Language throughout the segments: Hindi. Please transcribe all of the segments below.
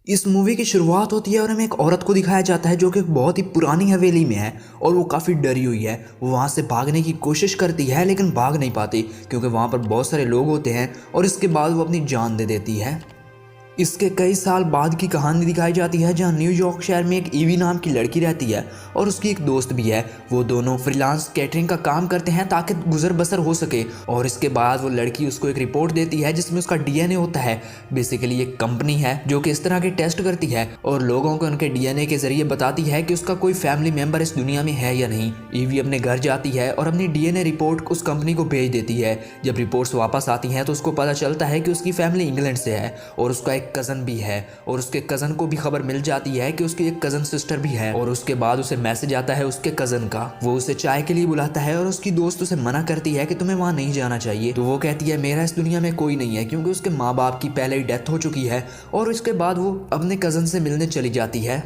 इस मूवी की शुरुआत होती है और हमें एक औरत को दिखाया जाता है जो कि एक बहुत ही पुरानी हवेली में है और वो काफ़ी डरी हुई है। वो वहाँ से भागने की कोशिश करती है लेकिन भाग नहीं पाती क्योंकि वहाँ पर बहुत सारे लोग होते हैं और इसके बाद वो अपनी जान दे देती है। इसके कई साल बाद की कहानी दिखाई जाती है जहां न्यूयॉर्क शहर में एक ईवी नाम की लड़की रहती है और उसकी एक दोस्त भी है। वो दोनों फ्रीलांस कैटरिंग का काम करते हैं ताकि गुजर बसर हो सके। और इसके बाद वो लड़की उसको एक रिपोर्ट देती है जिसमें उसका डीएनए होता है। बेसिकली एक कंपनी है जो कि इस तरह के टेस्ट करती है और लोगों को उनके डीएनए के जरिए बताती है कि उसका कोई फैमिली मेंबर इस दुनिया में है या नहीं। ईवी अपने घर जाती है और अपनी डीएनए रिपोर्ट उस कंपनी को भेज देती है। जब रिपोर्ट्स वापस आती हैं तो उसको पता चलता है कि उसकी फैमिली इंग्लैंड से है और उसका एक कज़न भी है और उसके कज़न को भी खबर मिल जाती है कि उसकी एक कज़न सिस्टर भी है। और उसके बाद उसे मैसेज आता है उसके कज़न का। वो उसे चाय के लिए बुलाता है और उसकी दोस्त उसे मना करती है कि तुम्हें वहाँ नहीं जाना चाहिए। तो वो कहती है मेरा इस दुनिया में कोई नहीं है क्योंकि उसके माँ बाप की पहले ही डेथ हो चुकी है। और इसके बाद वो अपने कज़न से मिलने चली जाती है।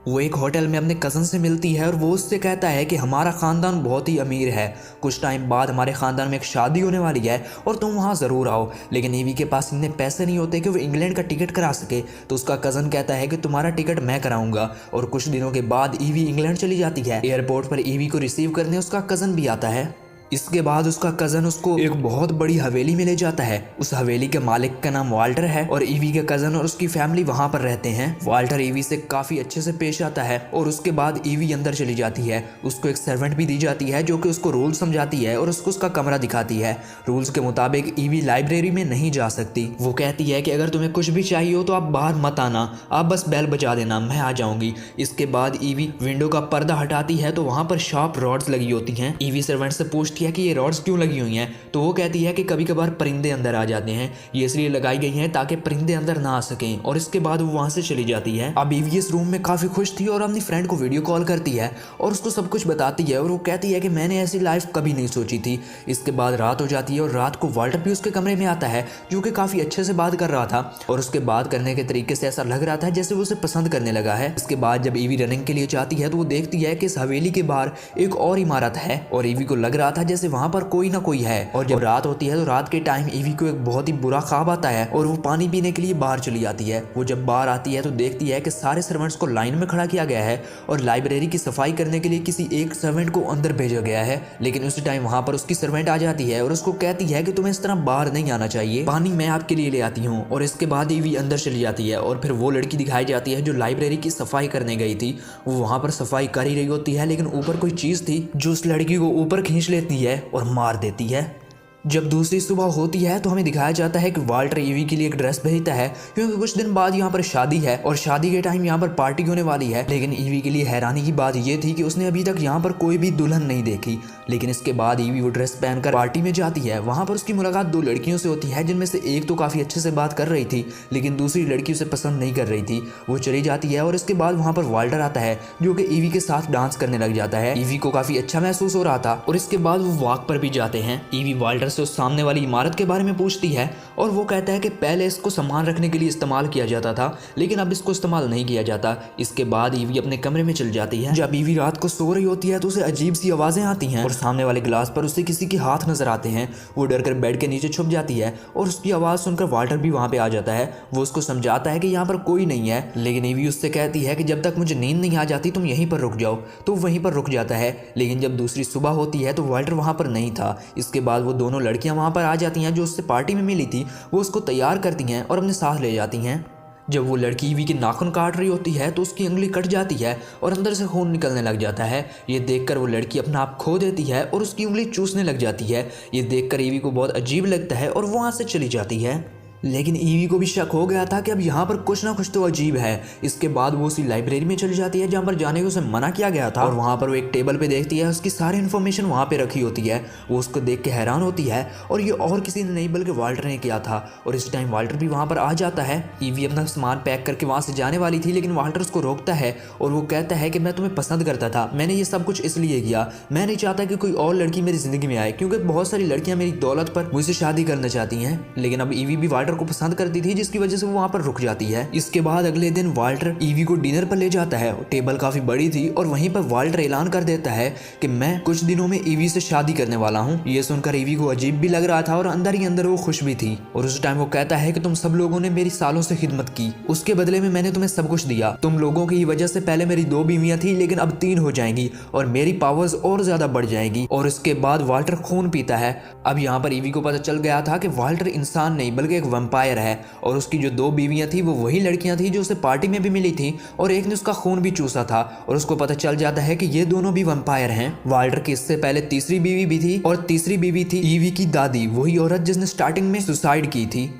वो एक होटल में अपने कज़न से मिलती है और वो उससे कहता है कि हमारा ख़ानदान बहुत ही अमीर है, कुछ टाइम बाद हमारे ख़ानदान में एक शादी होने वाली है और तुम वहाँ ज़रूर आओ। लेकिन ईवी के पास इतने पैसे नहीं होते कि वो इंग्लैंड का टिकट करा सके। तो उसका कज़न कहता है कि तुम्हारा टिकट मैं कराऊंगा। और कुछ दिनों के बाद ईवी इंग्लैंड चली जाती है। एयरपोर्ट पर ईवी को रिसीव करने उसका कज़न भी आता है। इसके बाद उसका कज़न उसको एक बहुत बड़ी हवेली में ले जाता है। उस हवेली के मालिक का नाम वाल्टर है और ईवी के कज़न और उसकी फैमिली वहाँ पर रहते हैं। वाल्टर ईवी से काफ़ी अच्छे से पेश आता है और उसके बाद ईवी अंदर चली जाती है। उसको एक सर्वेंट भी दी जाती है जो कि उसको रूल्स समझाती है और उसको उसका कमरा दिखाती है। रूल्स के मुताबिक ईवी लाइब्रेरी में नहीं जा सकती। वो कहती है कि अगर तुम्हें कुछ भी चाहिए हो तो आप बाहर मत आना, आप बस बेल बजा देना, मैं आ जाऊंगी। इसके बाद ईवी विंडो का पर्दा हटाती है तो वहाँ पर शार्प रॉड्स लगी होती हैं। ईवी सर्वेंट से पूछती है कि ये रॉड्स क्यों लगी हुई हैं। तो वो कहती है कि कभी कभार परिंदे अंदर आ जाते हैं, ये इसलिए लगाई गई हैं ताकि परिंदे अंदर ना आ सकें। और इसके बाद वो वहां से चली जाती है। अब ईवी इस रूम में काफी खुश थी और अपनी फ्रेंड को वीडियो कॉल करती है और उसको सब कुछ बताती है और वो कहती है कि मैंने ऐसी लाइफ कभी नहीं सोची थी। इसके बाद रात हो जाती है और रात को वाल्टर भी उसके कमरे में आता है जो कि काफी अच्छे से बात कर रहा था और उसके बात करने के तरीके से ऐसा लग रहा था जैसे वो उसे पसंद करने लगा है। इसके बाद जब ईवी रनिंग के लिए जाती है तो वो देखती है कि इस हवेली के बाहर एक और इमारत है और ईवी को लग रहा था जैसे वहां पर कोई ना कोई है। और जब रात होती है तो रात के टाइम ईवी को एक बहुत ही बुरा ख्वाब आता है और वो पानी पीने के लिए बाहर चली जाती है। वो जब बाहर आती है तो देखती है कि सारे सर्वेंट्स को लाइन में खड़ा किया गया है और लाइब्रेरी की सफाई करने के लिए किसी एक सर्वेंट को अंदर भेजा गया है। लेकिन उसी टाइम वहां पर उसकी सर्वेंट आ जाती है और उसको कहती है कि तुम्हें इस तरह बाहर नहीं आना चाहिए, पानी मैं आपके लिए ले आती हूँ। और इसके बाद ईवी अंदर चली जाती है और फिर वो लड़की दिखाई जाती है जो लाइब्रेरी की सफाई करने गई थी। वो वहां पर सफाई कर ही रही होती है लेकिन ऊपर कोई चीज थी जो उस लड़की को ऊपर खींच लेती है और मार देती है। जब दूसरी सुबह होती है तो हमें दिखाया जाता है कि वाल्टर ईवी के लिए एक ड्रेस भेजता है क्योंकि कुछ दिन बाद यहाँ पर शादी है और शादी के टाइम यहाँ पर पार्टी होने वाली है। लेकिन ईवी के लिए हैरानी की बात ये थी कि उसने अभी तक यहाँ पर कोई भी दुल्हन नहीं देखी। लेकिन इसके बाद ईवी वो ड्रेस पहनकर पार्टी में जाती है। वहाँ पर उसकी मुलाकात दो लड़कियों से होती है जिनमें से एक तो काफ़ी अच्छे से बात कर रही थी लेकिन दूसरी लड़की उसे पसंद नहीं कर रही थी। वो चली जाती है और इसके बाद वहाँ पर वाल्टर आता है जो कि ईवी के साथ डांस करने लग जाता है। ईवी को काफ़ी अच्छा महसूस हो रहा था और इसके बाद वो वॉक पर भी जाते हैं। ईवी वाल्टर से उस सामने वाली इमारत के बारे में पूछती है और वो कहता है कि पहले इसको सामान रखने के लिए इस्तेमाल किया जाता था लेकिन अब इसको इस्तेमाल नहीं किया जाता। इसके बाद ईवी अपने कमरे में चल जाती है। जब ईवी रात को सो रही होती है तो उसे अजीब सी आवाज़ें आती हैं और सामने वाले गिलास पर उसे किसी के हाथ नजर आते हैं। वो डरकर बेड के नीचे छुप जाती है और उसकी आवाज़ सुनकर वाल्टर भी वहाँ पे आ जाता है। वो उसको समझाता है कि यहाँ पर कोई नहीं है लेकिन ईवी उससे कहती है कि जब तक मुझे नींद नहीं आ जाती तुम यहीं पर रुक जाओ। तो वहीं पर रुक जाता है। लेकिन जब दूसरी सुबह होती है तो वाल्टर वहाँ पर नहीं था। इसके बाद वो दोनों लड़कियाँ वहाँ पर आ जाती हैं जो उससे पार्टी में मिली थी। वो उसको तैयार करती हैं और अपने साथ ले जाती हैं। जब वो लड़की ईवी के नाखून काट रही होती है तो उसकी उंगली कट जाती है और अंदर से खून निकलने लग जाता है। ये देखकर वो लड़की अपना आप खो देती है और उसकी उंगली चूसने लग जाती है। ये देखकर ईवी को बहुत अजीब लगता है और वो वहाँ से चली जाती है। लेकिन ईवी को भी शक हो गया था कि अब यहाँ पर कुछ ना कुछ तो अजीब है। इसके बाद वो उसी लाइब्रेरी में चली जाती है जहाँ पर जाने को उसे मना किया गया था और वहाँ पर वो एक टेबल पे देखती है उसकी सारी इन्फॉर्मेशन वहाँ पे रखी होती है। वो उसको देख के हैरान होती है और ये और किसी ने नहीं बल्कि वाल्टर ने किया था। और इस टाइम वाल्टर भी वहाँ पर आ जाता है। ईवी अपना सामान पैक करके वहाँ से जाने वाली थी लेकिन वाल्टर उसको रोकता है और वो कहता है कि मैं तुम्हें पसंद करता था, मैंने ये सब कुछ इसलिए किया, मैं नहीं चाहता कि कोई और लड़की मेरी जिंदगी में आए क्योंकि बहुत सारी लड़कियां मेरी दौलत पर मुझसे शादी करना चाहती हैं। लेकिन अब ईवी भी वाल्टर वाल्टर को पसंद करती थी, जिसकी वजह से वो वहाँ पर रुक जाती है। इसके बाद अगले दिन वाल्टर ईवी को डिनर पर ले जाता है। टेबल काफी बड़ी थी और वहीं पर वाल्टर ऐलान कर देता है कि मैं कुछ दिनों में ईवी से शादी करने वाला हूँ। ये सुनकर ईवी को अजीब भी लग रहा था और अंदर ही अंदर वो खुश भी थी। और उस टाइम वो कहता है कि तुम सब लोगों ने मेरी सालों से खिदमत की, उसके बदले में मैंने तुम्हें सब कुछ दिया। तुम लोगों की वजह से पहले मेरी 2 बीवियां थी, लेकिन अब 3 हो जाएंगी और मेरी पावर्स और ज्यादा बढ़ जाएगी। और इसके बाद वाल्टर खून पीता है। अब यहाँ पर ईवी को पता चल गया था कि वाल्टर इंसान नहीं बल्कि एक वैम्पायर है और उसकी जो 2 बीवियां थी वो वही लड़कियां थी जो उसे पार्टी में भी मिली थी और एक ने उसका खून भी चूसा था। और उसको पता चल जाता है कि ये दोनों भी वैम्पायर हैं। वाल्टर की इससे पहले तीसरी बीवी भी थी और तीसरी बीवी थी ईवी की दादी, वही औरत जिसने स्टार्टिंग में सुसाइड की थी।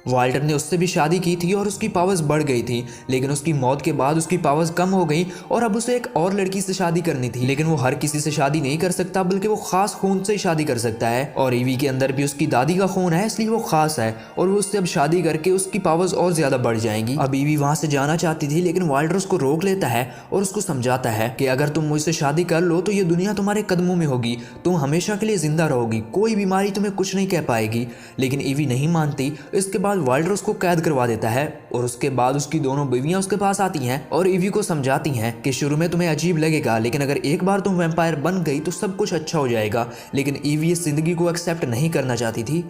वाल्टर ने उससे भी शादी की थी और उसकी पावर्स बढ़ गई थी, लेकिन उसकी मौत के बाद उसकी पावर्स कम हो गई और अब उसे एक और लड़की से शादी करनी थी। लेकिन वो हर किसी से शादी नहीं कर सकता, बल्कि वो खास खून से ही शादी कर सकता है। और ईवी के अंदर भी उसकी दादी का खून है, इसलिए वो खास है और वो उससे अब शादी करके उसकी पावर्स और ज्यादा बढ़ जाएंगी। अब ईवी वहां से जाना चाहती थी, लेकिन वाल्टर उसको रोक लेता है और उसको समझाता है कि अगर तुम मुझसे शादी कर लो तो ये दुनिया तुम्हारे कदमों में होगी, तुम हमेशा के लिए जिंदा रहोगी, कोई बीमारी तुम्हें कुछ नहीं कह पाएगी। लेकिन ईवी नहीं मानती। इसके बाद वाल्टर उसको करवा देता है और उसके बाद उसकी दोनों बीवियां उसके पास आती हैं और ईवी को समझाती हैं कि शुरू में तुम्हें अजीब लगेगा, लेकिन अगर एक बार तुम वैम्पायर बन गई तो सब कुछ अच्छा हो जाएगा। लेकिन ईवी इस जिंदगी को एक्सेप्ट नहीं करना चाहती थी।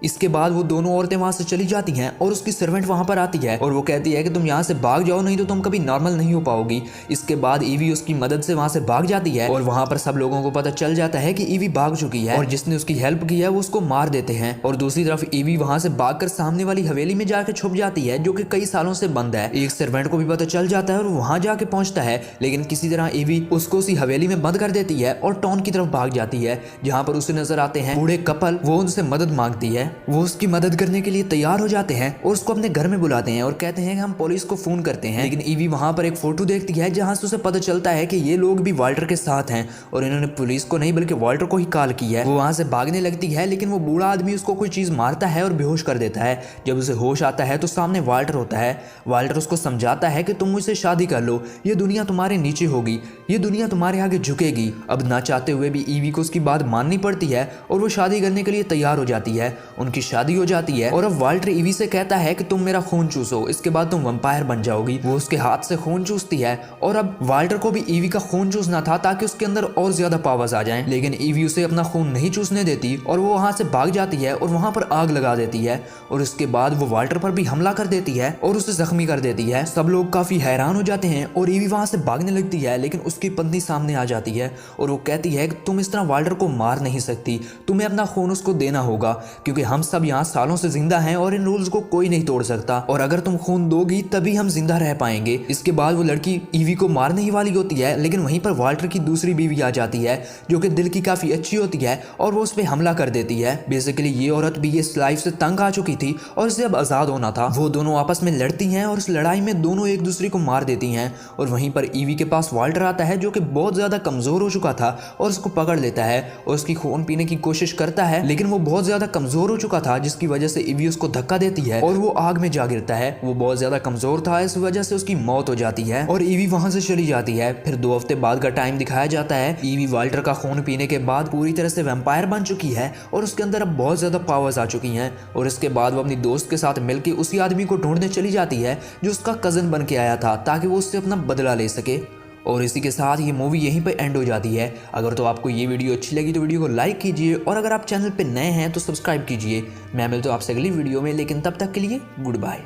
इसके बाद वो दोनों औरतें वहां से चली जाती हैं और उसकी सर्वेंट वहां पर आती है और वो कहती है कि तुम यहाँ से भाग जाओ, नहीं तो तुम कभी नॉर्मल नहीं हो पाओगी। इसके बाद ईवी उसकी मदद से वहां से भाग जाती है और वहां पर सब लोगों को पता चल जाता है कि ईवी भाग चुकी है और जिसने उसकी हेल्प की है वो उसको मार देते हैं। और दूसरी तरफ ईवी वहां से भागकर सामने वाली हवेली में जाकर छुप जाती है, जो कि कई सालों से बंद है। एक सर्वेंट को भी पता चल जाता है और वहां जाके पहुंचता है, लेकिन किसी तरह ईवी उसको उसी हवेली में बंद कर देती है और टाउन की तरफ भाग जाती है, जहां पर उसे नजर आते हैं बूढ़े कपल। वो उनसे मदद मांगती है, वो उसकी मदद करने के लिए तैयार हो जाते हैं और उसको अपने घर में बुलाते हैं और कहते हैं कि हम पुलिस को फोन करते हैं। लेकिन ईवी वहां पर एक फोटो देखती है जहां से उसे पता चलता है कि ये लोग भी वाल्टर के साथ हैं और इन्होंने पुलिस को नहीं बल्कि वाल्टर को ही कॉल की है। वो वहां से भागने लगती है, लेकिन वो बूढ़ा आदमी उसको कोई चीज मारता है और बेहोश कर देता है। जब उसे होश आता है तो सामने वाल्टर होता है। वाल्टर उसको समझाता है कि तुम मुझसे शादी कर लो, ये दुनिया तुम्हारे नीचे होगी, ये दुनिया तुम्हारे आगे झुकेगी। अब ना चाहते हुए भी ईवी को उसकी बात माननी पड़ती है और वो शादी करने के लिए तैयार हो जाती है। उनकी शादी हो जाती है और अब वाल्टर ईवी से कहता है कि तुम मेरा खून चूसो, इसके बाद तुम वैम्पायर बन जाओगी। वो उसके हाथ से खून चूसती है और अब वाल्टर को भी ईवी का खून चूसना था ताकि उसके अंदर और ज्यादा पावर्स आ जाएं। लेकिन ईवी उसे अपना खून नहीं चूसने देती और वो वहां से भाग जाती है और वहां पर आग लगा देती है और उसके बाद वो वाल्टर पर भी हमला कर देती है और उसे जख्मी कर देती है। सब लोग काफी हैरान हो जाते हैं और ईवी वहां से भागने लगती है, लेकिन उसकी पत्नी सामने आ जाती है और वो कहती है कि तुम इस तरह वाल्टर को मार नहीं सकती, तुम्हें अपना खून उसको देना होगा, क्योंकि हम सब यहाँ सालों से जिंदा हैं और इन रूल्स को कोई नहीं तोड़ सकता और अगर तुम खून दोगी तभी हम जिंदा रह पाएंगे। इसके बाद वो लड़की ईवी को मारने ही वाली होती है, लेकिन वहीं पर वाल्टर की दूसरी बीवी आ जाती है जो कि दिल की काफी अच्छी होती है और वो उस पर हमला कर देती है। बेसिकली ये औरत भी इस लाइफ से तंग आ चुकी थी और इसे अब आजाद होना था। वो दोनों आपस में लड़ती हैं और इस लड़ाई में दोनों एक दूसरे को मार देती हैं और वहीं पर ईवी के पास वाल्टर आता है जो कि बहुत ज्यादा कमजोर हो चुका था और उसको पकड़ लेता है और उसकी खून पीने की कोशिश करता है, लेकिन वो बहुत ज्यादा कमजोर हो चुका था जिसकी वजह से ईवी उसको धक्का देती है और वो आग में जा गिरता है। वो बहुत ज्यादा कमजोर था, इस वजह से उसकी मौत हो जाती है और ईवी वहां से चली जाती है। फिर 2 हफ्ते बाद का टाइम दिखाया जाता है। ईवी वाल्टर का खून पीने के बाद पूरी तरह से वैम्पायर बन चुकी है और उसके अंदर अब बहुत ज्यादा पावर्स आ चुकी हैं और इसके बाद वो अपनी दोस्त के साथ मिलकर उसी आदमी को ढूंढने चली जाती है जो उसका कजन बन के आया था, ताकि वो उससे अपना बदला ले सके। और इसी के साथ ये मूवी यहीं पे एंड हो जाती है। अगर तो आपको ये वीडियो अच्छी लगी तो वीडियो को लाइक कीजिए और अगर आप चैनल पे नए हैं तो सब्सक्राइब कीजिए। मैं मिलता हूं आपसे अगली वीडियो में, लेकिन तब तक के लिए गुड बाय।